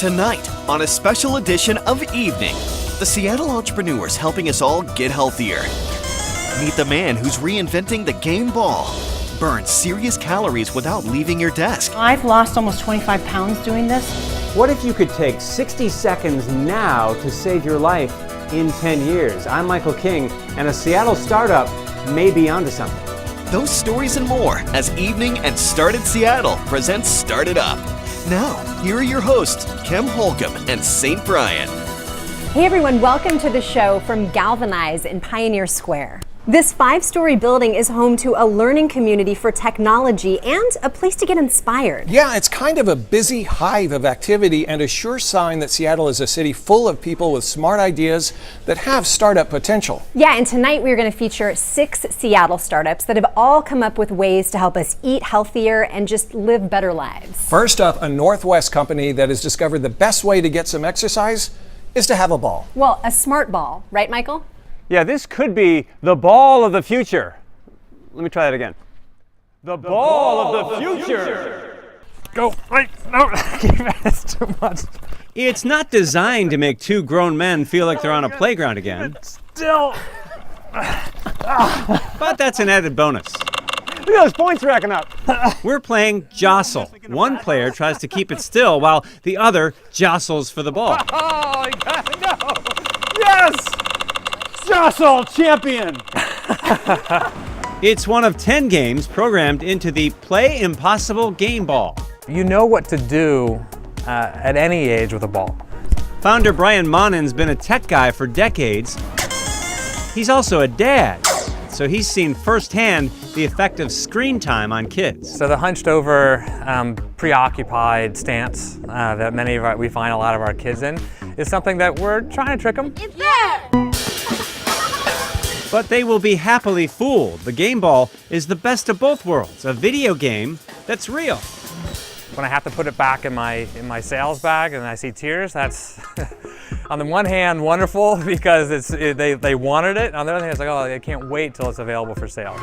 Tonight, on a special edition of Evening, the Seattle entrepreneurs helping us all get healthier. Meet the man who's reinventing the game ball. Burn serious calories without leaving your desk. I've lost almost 25 pounds doing this. What if you could take 60 seconds now to save your life in 10 years? I'm Michael King, and a Seattle startup may be onto something. Those stories and more as Evening and Started Seattle presents Started Up. Now, here are your hosts, Kim Holcomb and St. Brian. Hey everyone, welcome to the show from Galvanize in Pioneer Square. This 5-story building is home to a learning community for technology and a place to get inspired. Yeah, it's kind of a busy hive of activity and a sure sign that Seattle is a city full of people with smart ideas that have startup potential. Yeah, and tonight we're going to feature 6 Seattle startups that have all come up with ways to help us eat healthier and just live better lives. First up, a Northwest company that has discovered the best way to get some exercise is to have a ball. Well, a smart ball, right, Michael? Yeah, this could be the ball of the future. Let me try that again. The ball of the future. Go, wait, no, that's too much. It's not designed to make two grown men feel like they're on a playground again. Still. But that's an added bonus. Look at those points racking up. We're playing Jostle. One player tries to keep it still while the other jostles for the ball. Oh, you got it, no. Yes! Jostle champion! It's one of 10 games programmed into the Play Impossible game ball. You know what to do at any age with a ball. Founder Brian Monin's been a tech guy for decades. He's also a dad, so he's seen firsthand the effect of screen time on kids. So the hunched over, preoccupied stance that we find a lot of our kids in is something that we're trying to trick them. It's there! But they will be happily fooled. The game ball is the best of both worlds, a video game that's real. When I have to put it back in my sales bag and I see tears, that's on the one hand wonderful because they wanted it. On the other hand, it's like, oh, I can't wait till it's available for sale.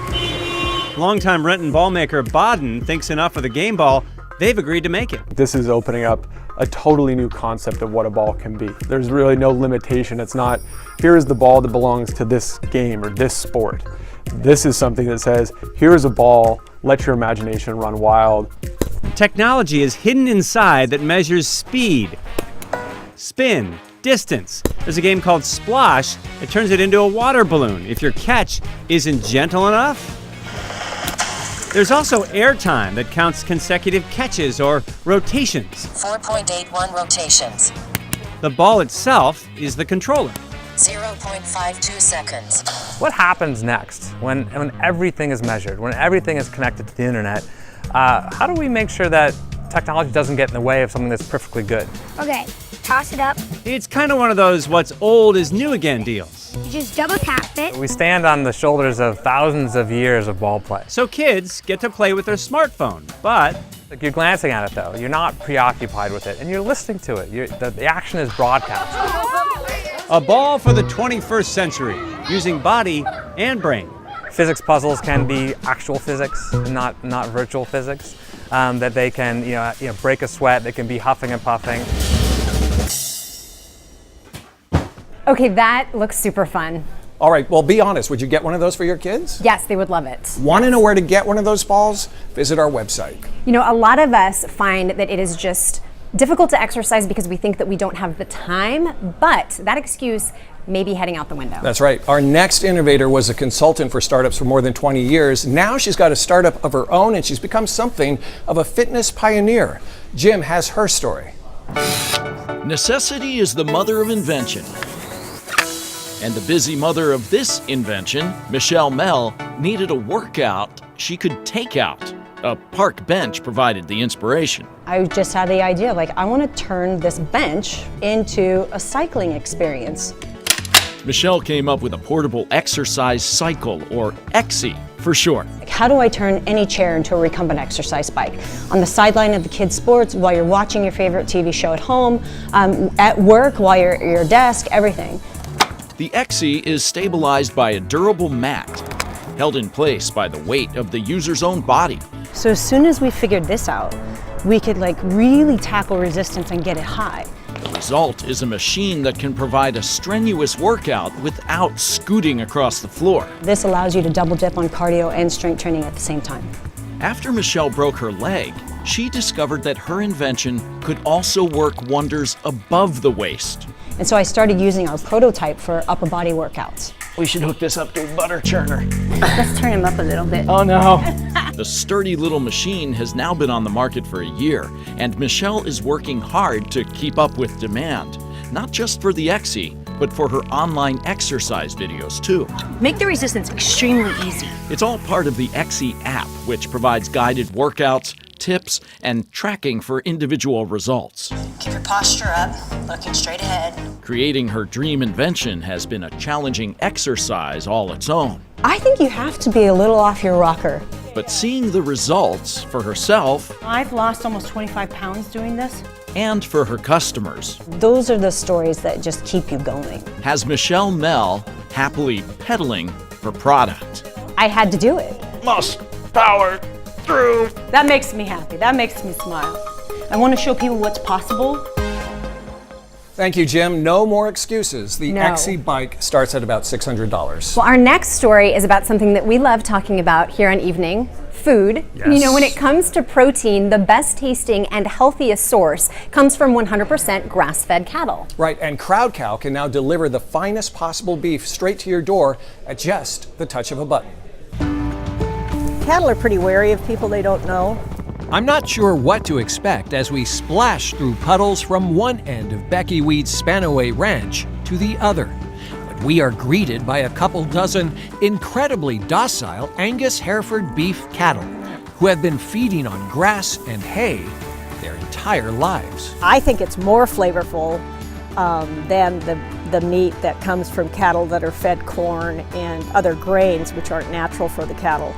Longtime Renton ball maker Baden thinks enough of the game ball, they've agreed to make it. This is opening up a totally new concept of what a ball can be. There's really no limitation. It's not, here is the ball that belongs to this game or this sport. This is something that says, here is a ball, let your imagination run wild. Technology is hidden inside that measures speed, spin, distance. There's a game called Splosh. It turns it into a water balloon if your catch isn't gentle enough. There's also airtime that counts consecutive catches or rotations. 4.81 rotations. The ball itself is the controller. 0.52 seconds. What happens next when everything is measured, when everything is connected to the internet? How do we make sure that technology doesn't get in the way of something that's perfectly good? Okay, toss it up. It's kind of one of those what's old is new again deals. You just double tap it. We stand on the shoulders of thousands of years of ball play. So kids get to play with their smartphone, but Like you're glancing at it though, you're not preoccupied with it, and you're listening to it. The action is broadcast. A ball for the 21st century, using body and brain. Physics puzzles can be actual physics, not virtual physics. That they can break a sweat. They can be huffing and puffing. Okay, that looks super fun. All right, well, be honest. Would you get one of those for your kids? Yes, they would love it. Want to know where to get one of those balls? Visit our website. You know, a lot of us find that it is just difficult to exercise because we think that we don't have the time, but that excuse may be heading out the window. That's right. Our next innovator was a consultant for startups for more than 20 years. Now she's got a startup of her own and she's become something of a fitness pioneer. Jim has her story. Necessity is the mother of invention. And the busy mother of this invention, Michelle Mell, needed a workout she could take out. A park bench provided the inspiration. I just had the idea, I want to turn this bench into a cycling experience. Michelle came up with a portable exercise cycle, or Excy for short. How do I turn any chair into a recumbent exercise bike? On the sideline of the kids' sports, while you're watching your favorite TV show at home, at work, while you're at your desk, everything. The Excy is stabilized by a durable mat, held in place by the weight of the user's own body. So as soon as we figured this out, we could like really tackle resistance and get it high. The result is a machine that can provide a strenuous workout without scooting across the floor. This allows you to double dip on cardio and strength training at the same time. After Michelle broke her leg, she discovered that her invention could also work wonders above the waist. And so I started using our prototype for upper body workouts. We should hook this up to a butter churner. Let's turn him up a little bit. Oh no. The sturdy little machine has now been on the market for a year, and Michelle is working hard to keep up with demand, not just for the Excy, but for her online exercise videos too. Make the resistance extremely easy. It's all part of the Excy app, which provides guided workouts, tips, and tracking for individual results. Keep your posture up, looking straight ahead. Creating her dream invention has been a challenging exercise all its own. I think you have to be a little off your rocker. But seeing the results for herself I've lost almost 25 pounds doing this. and for her customers Those are the stories that just keep you going. has Michelle Mell happily peddling her product. I had to do it. Must power through. That makes me happy. That makes me smile. I want to show people what's possible. Thank you, Jim. No more excuses. The No. Excy bike starts at about $600. Well, our next story is about something that we love talking about here on Evening, food. Yes. You know, when it comes to protein, the best tasting and healthiest source comes from 100% grass-fed cattle. Right, and Crowd Cow can now deliver the finest possible beef straight to your door at just the touch of a button. Cattle are pretty wary of people they don't know. I'm not sure what to expect as we splash through puddles from one end of Becky Weed's Spanaway Ranch to the other. But we are greeted by a couple dozen incredibly docile Angus Hereford beef cattle who have been feeding on grass and hay their entire lives. I think it's more flavorful than the meat that comes from cattle that are fed corn and other grains which aren't natural for the cattle.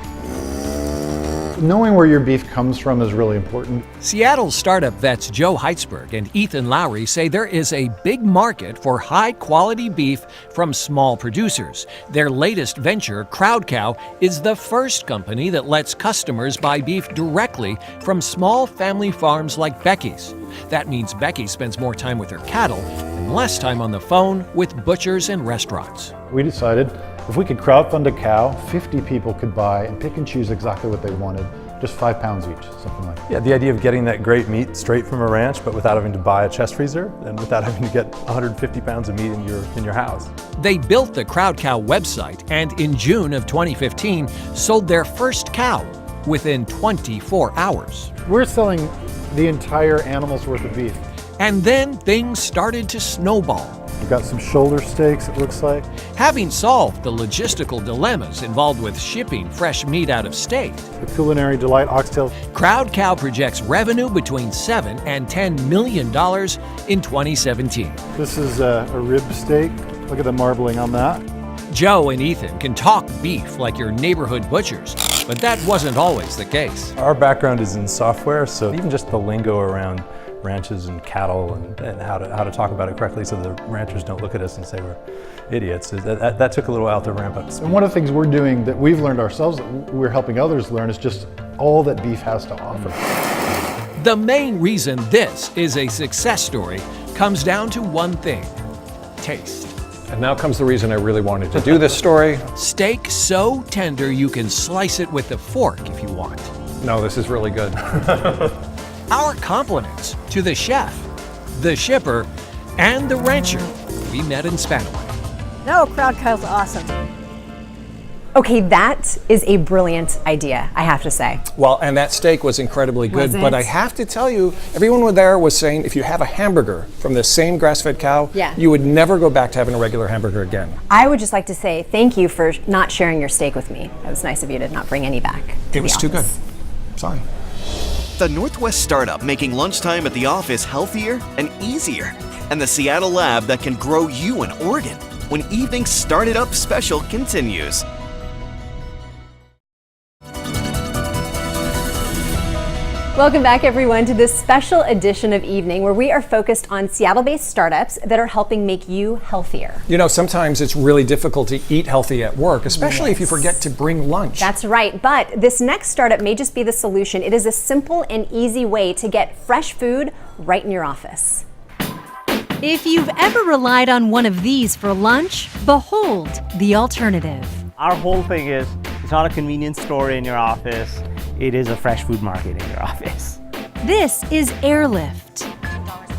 Knowing where your beef comes from is really important. Seattle startup vets Joe Heitzberg and Ethan Lowry say there is a big market for high-quality beef from small producers. Their latest venture, Crowd Cow, is the first company that lets customers buy beef directly from small family farms like Becky's. That means Becky spends more time with her cattle and less time on the phone with butchers and restaurants. We decided if we could crowdfund a cow, 50 people could buy and pick and choose exactly what they wanted, just 5 pounds each, something like that. Yeah, the idea of getting that great meat straight from a ranch, but without having to buy a chest freezer and without having to get 150 pounds of meat in your house. They built the Crowd Cow website and in June of 2015 sold their first cow within 24 hours. We're selling the entire animal's worth of beef. And then things started to snowball. We've got some shoulder steaks, it looks like. Having solved the logistical dilemmas involved with shipping fresh meat out of state, The Culinary Delight oxtail. Crowd Cow projects revenue between $7 and $10 million in 2017. This is a rib steak. Look at the marbling on that. Joe and Ethan can talk beef like your neighborhood butchers, but that wasn't always the case. Our background is in software, so even just the lingo around ranches and cattle and how to talk about it correctly so the ranchers don't look at us and say we're idiots, that took a little while to ramp up. And one of the things we're doing that we've learned ourselves, that we're helping others learn, is just all that beef has to offer. The main reason this is a success story comes down to one thing: taste. And now comes the reason I really wanted to do this story. Steak so tender you can slice it with a fork if you want. No, this is really good. Our compliments to the chef, the shipper, and the rancher we met in Spanaway. No, Crowd Cow's awesome. Okay, that is a brilliant idea, I have to say. Well, and that steak was incredibly good, Was but it? I have to tell you, everyone there was saying if you have a hamburger from the same grass-fed cow, Yeah. you would never go back to having a regular hamburger again. I would just like to say thank you for not sharing your steak with me. It was nice of you to not bring any back. It was too good. Sorry. The Northwest startup making lunchtime at the office healthier and easier. And the Seattle lab that can grow you an organ when Evening Started Up special continues. Welcome back, everyone, to this special edition of Evening, where we are focused on Seattle-based startups that are helping make you healthier. You know, sometimes it's really difficult to eat healthy at work, especially if you forget to bring lunch. That's right, but this next startup may just be the solution. It is a simple and easy way to get fresh food right in your office. If you've ever relied on one of these for lunch, behold the alternative. Our whole thing is, it's not a convenience store in your office, it is a fresh food market in your office. This is Airlift,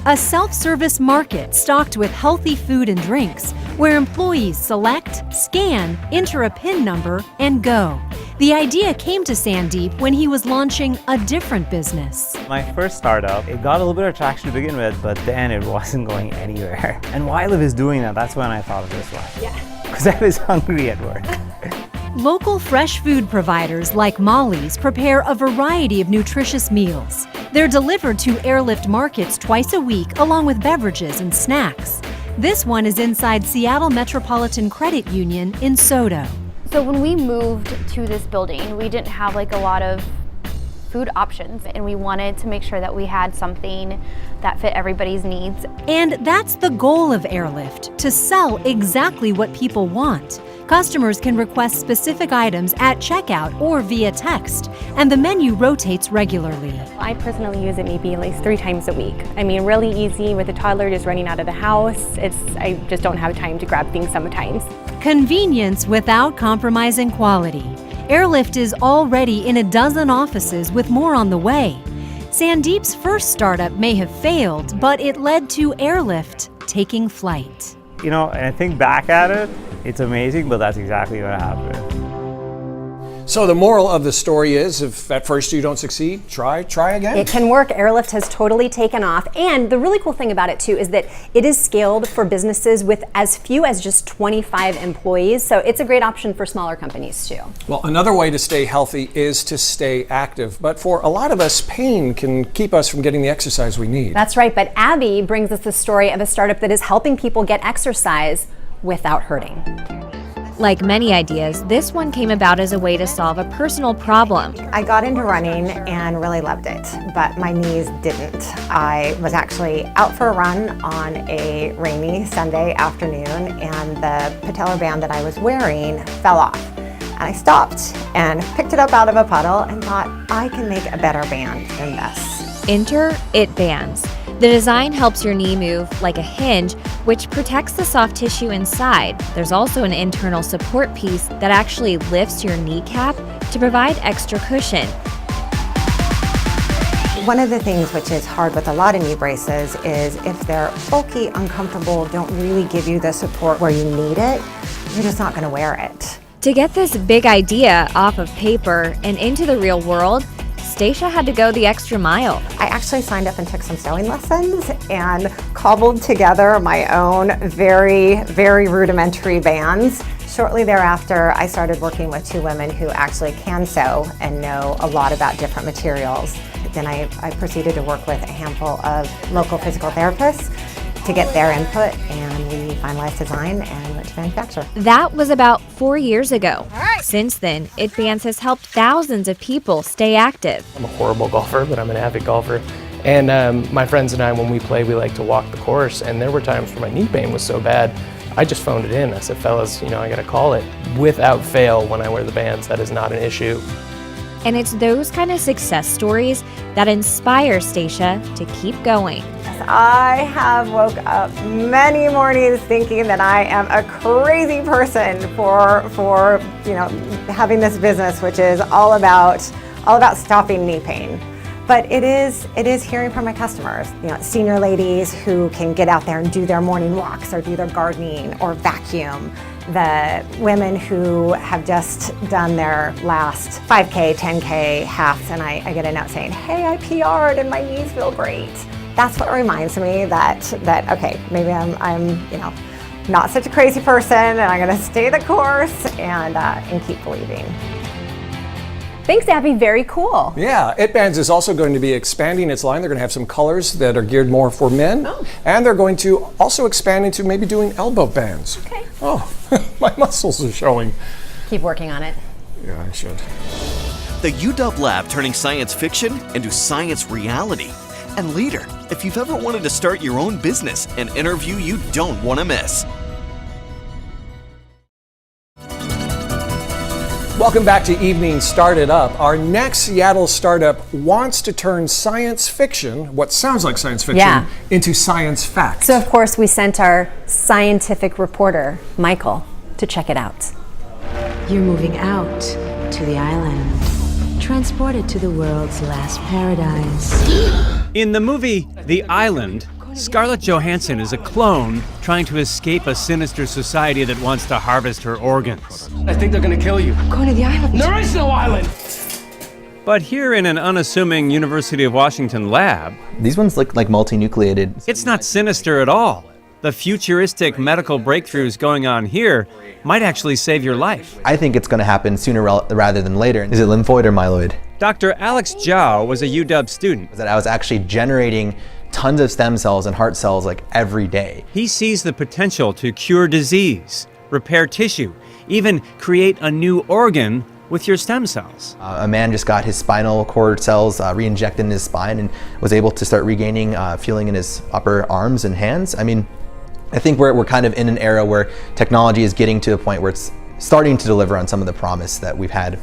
a self-service market stocked with healthy food and drinks, where employees select, scan, enter a PIN number, and go. The idea came to Sandeep when he was launching a different business. My first startup, it got a little bit of traction to begin with, but then it wasn't going anywhere. And while it was doing that, that's when I thought of this one. Yeah. Because I was hungry at work. Local fresh food providers like Molly's prepare a variety of nutritious meals. They're delivered to Airlift markets twice a week, along with beverages and snacks. This one is inside Seattle Metropolitan Credit Union in Sodo. So when we moved to this building, we didn't have like a lot of food options, and we wanted to make sure that we had something that fit everybody's needs. And that's the goal of Airlift, to sell exactly what people want. Customers can request specific items at checkout or via text, and the menu rotates regularly. I personally use it maybe at least 3 times a week. I mean, really easy with a toddler just running out of the house. I just don't have time to grab things sometimes. Convenience without compromising quality. Airlift is already in a dozen offices with more on the way. Sandeep's first startup may have failed, but it led to Airlift taking flight. You know, and I think back at it, it's amazing, but that's exactly what happened. So the moral of the story is, if at first you don't succeed, try again. It can work. Airlift has totally taken off. And the really cool thing about it too is that it is scaled for businesses with as few as just 25 employees. So it's a great option for smaller companies too. Well, another way to stay healthy is to stay active. But for a lot of us, pain can keep us from getting the exercise we need. That's right. But Abby brings us the story of a startup that is helping people get exercise without hurting. Like many ideas, this one came about as a way to solve a personal problem. I got into running and really loved it, but my knees didn't. I was actually out for a run on a rainy Sunday afternoon, and the patellar band that I was wearing fell off. And I stopped and picked it up out of a puddle and thought, I can make a better band than this. Enter ItBandz. The design helps your knee move like a hinge, which protects the soft tissue inside. There's also an internal support piece that actually lifts your kneecap to provide extra cushion. One of the things which is hard with a lot of knee braces is if they're bulky, uncomfortable, don't really give you the support where you need it, you're just not going to wear it. To get this big idea off of paper and into the real world, Stacia had to go the extra mile. I actually signed up and took some sewing lessons and cobbled together my own very, very rudimentary bands. Shortly thereafter, I started working with 2 women who actually can sew and know a lot about different materials. Then I proceeded to work with a handful of local physical therapists to get their input, and we finalized design and went to manufacture. That was about 4 years ago. Since then, ItBandz has helped thousands of people stay active. I'm a horrible golfer, but I'm an avid golfer. And my friends and I, when we play, we like to walk the course. And there were times where my knee pain was so bad, I just phoned it in. I said, fellas, I gotta call it. Without fail, when I wear the bands, that is not an issue. And it's those kind of success stories that inspire Stacia to keep going. I have woke up many mornings thinking that I am a crazy person for having this business, which is all about stopping knee pain. But it is hearing from my customers, senior ladies who can get out there and do their morning walks or do their gardening or vacuum. The women who have just done their last 5K, 10K, halves, and I get a note saying, hey, I PR'd and my knees feel great. That's what reminds me that okay, maybe I'm not such a crazy person, and I'm gonna stay the course and keep believing. Thanks, Abby. Very cool. Yeah, ItBandz is also going to be expanding its line. They're going to have some colors that are geared more for men. Oh. And they're going to also expand into maybe doing elbow bands. Okay. Oh, my muscles are showing. Keep working on it. Yeah, I should. The UW Lab turning science fiction into science reality. And leader, if you've ever wanted to start your own business, an interview you don't want to miss. Welcome back to Evening Started Up. Our next Seattle startup wants to turn science fiction, what sounds like science fiction, into science fact. So of course we sent our scientific reporter, Michael, to check it out. You're moving out to the island, transported to the world's last paradise. In the movie The Island, Scarlett Johansson is a clone trying to escape a sinister society that wants to harvest her organs. I think they're gonna kill you. Going to the island. There is no island! But here in an unassuming University of Washington lab, these ones look like multinucleated. It's not sinister at all. The futuristic medical breakthroughs going on here might actually save your life. I think it's going to happen sooner rather than later. Is it lymphoid or myeloid? Dr. Alex Zhao was a UW student. That I was actually generating tons of stem cells and heart cells like every day. He sees the potential to cure disease, repair tissue, even create a new organ with your stem cells. A man just got his spinal cord cells re-injected in his spine and was able to start regaining feeling in his upper arms and hands. I mean, I think we're kind of in an era where technology is getting to a point where it's starting to deliver on some of the promise that we've had,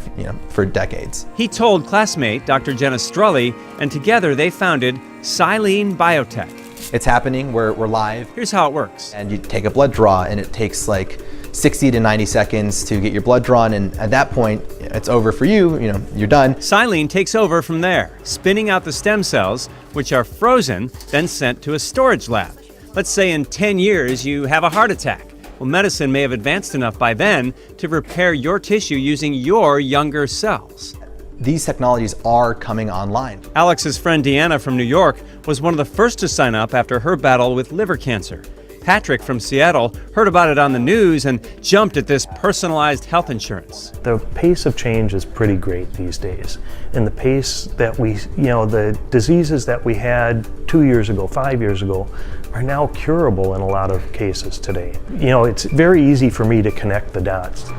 for decades. He told classmate Dr. Jenna Strully, and together they founded Silene Biotech. It's happening, we're live. Here's how it works. And you take a blood draw and it takes like 60 to 90 seconds to get your blood drawn, and at that point, it's over for you, you're done. Silene takes over from there, spinning out the stem cells, which are frozen, then sent to a storage lab. Let's say in 10 years you have a heart attack. Well, medicine may have advanced enough by then to repair your tissue using your younger cells. These technologies are coming online. Alex's friend Deanna from New York was one of the first to sign up after her battle with liver cancer. Patrick from Seattle heard about it on the news and jumped at this personalized health insurance. The pace of change is pretty great these days. And the pace that the diseases that we had 2 years ago, 5 years ago, are now curable in a lot of cases today. It's very easy for me to connect the dots.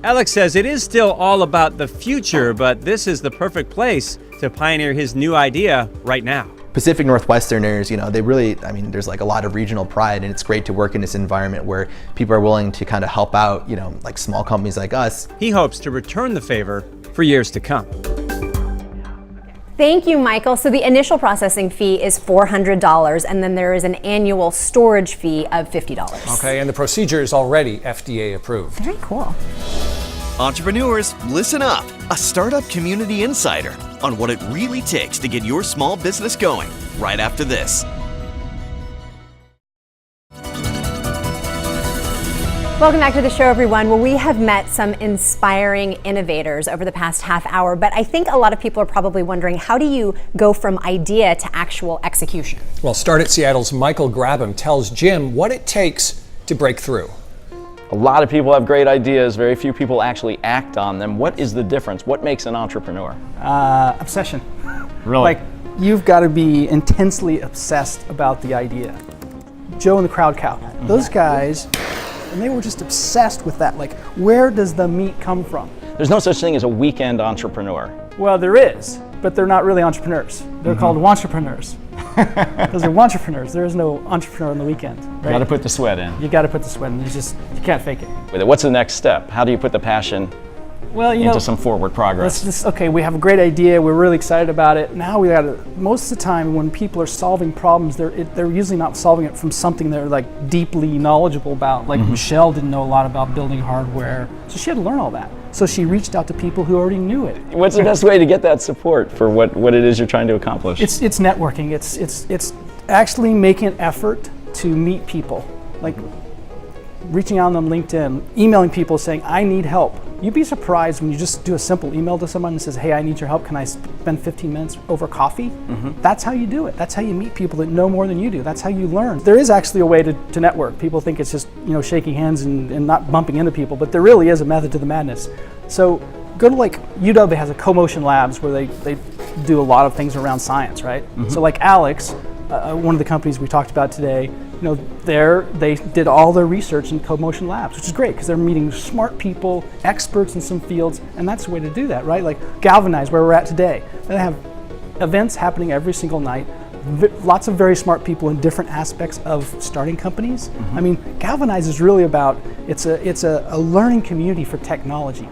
Alex says it is still all about the future, but this is the perfect place to pioneer his new idea right now. Pacific Northwesterners, they really, there's like a lot of regional pride, and it's great to work in this environment where people are willing to kind of help out, like small companies like us. He hopes to return the favor for years to come. Thank you, Michael. So the initial processing fee is $400, and then there is an annual storage fee of $50. Okay, and the procedure is already FDA approved. Very cool. Entrepreneurs, listen up. A startup community insider on what it really takes to get your small business going right after this. Welcome back to the show, everyone. Well, we have met some inspiring innovators over the past half hour, but I think a lot of people are probably wondering, how do you go from idea to actual execution? Well, Start at Seattle's Michael Grabham tells Jim what it takes to break through. A lot of people have great ideas, very few people actually act on them. What is the difference? What makes an entrepreneur? Obsession. Really? Like, you've got to be intensely obsessed about the idea. Joe and the Crowd Cow, those guys, and they were just obsessed with that. Like, where does the meat come from? There's no such thing as a weekend entrepreneur. Well, there is, but they're not really entrepreneurs. They're called wantrepreneurs. Those are wantrepreneurs. There is no entrepreneur on the weekend. Right? You got to put the sweat in. You got to put the sweat in. You can't fake it. What's the next step? How do you put the passion into some forward progress? Okay, we have a great idea. We're really excited about it. Now we got to, most of the time when people are solving problems, they're usually not solving it from something they're like deeply knowledgeable about. Like Michelle didn't know a lot about building hardware, so she had to learn all that. So she reached out to people who already knew it. What's the best way to get that support for what it is you're trying to accomplish? It's networking. It's actually making an effort to meet people, like reaching out on LinkedIn, emailing people saying, I need help. You'd be surprised when you just do a simple email to someone that says, hey, I need your help. Can I spend 15 minutes over coffee? That's how you do it. That's how you meet people that know more than you do. That's how you learn. There is actually a way to network. People think it's just shaking hands and not bumping into people, but there really is a method to the madness. So go to like UW has a co-motion labs where they do a lot of things around science, right? So like Alex one of the companies we talked about today, you know, they did all their research in CoMotion Labs, which is great because they're meeting smart people, experts in some fields, and that's the way to do that, right? Like Galvanize, where we're at today. They have events happening every single night. Lots of very smart people in different aspects of starting companies. Mm-hmm. I mean, Galvanize is really about, it's a learning community for technology.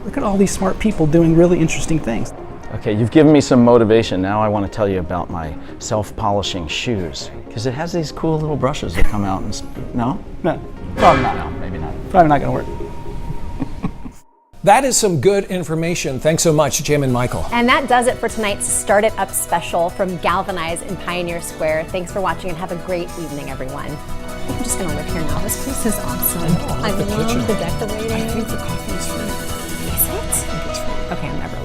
Look at all these smart people doing really interesting things. Okay, you've given me some motivation. Now I want to tell you about my self-polishing shoes. Because it has these cool little brushes that come out and... No? No, probably not. No, maybe not. Probably not going to work. That is some good information. Thanks so much, Jim and Michael. And that does it for tonight's Start It Up special from Galvanize in Pioneer Square. Thanks for watching and have a great evening, everyone. I'm just going to live here now. This place is awesome. I love the decorating. I think the coffee is free. Is it? I think it's free. Okay, I'm never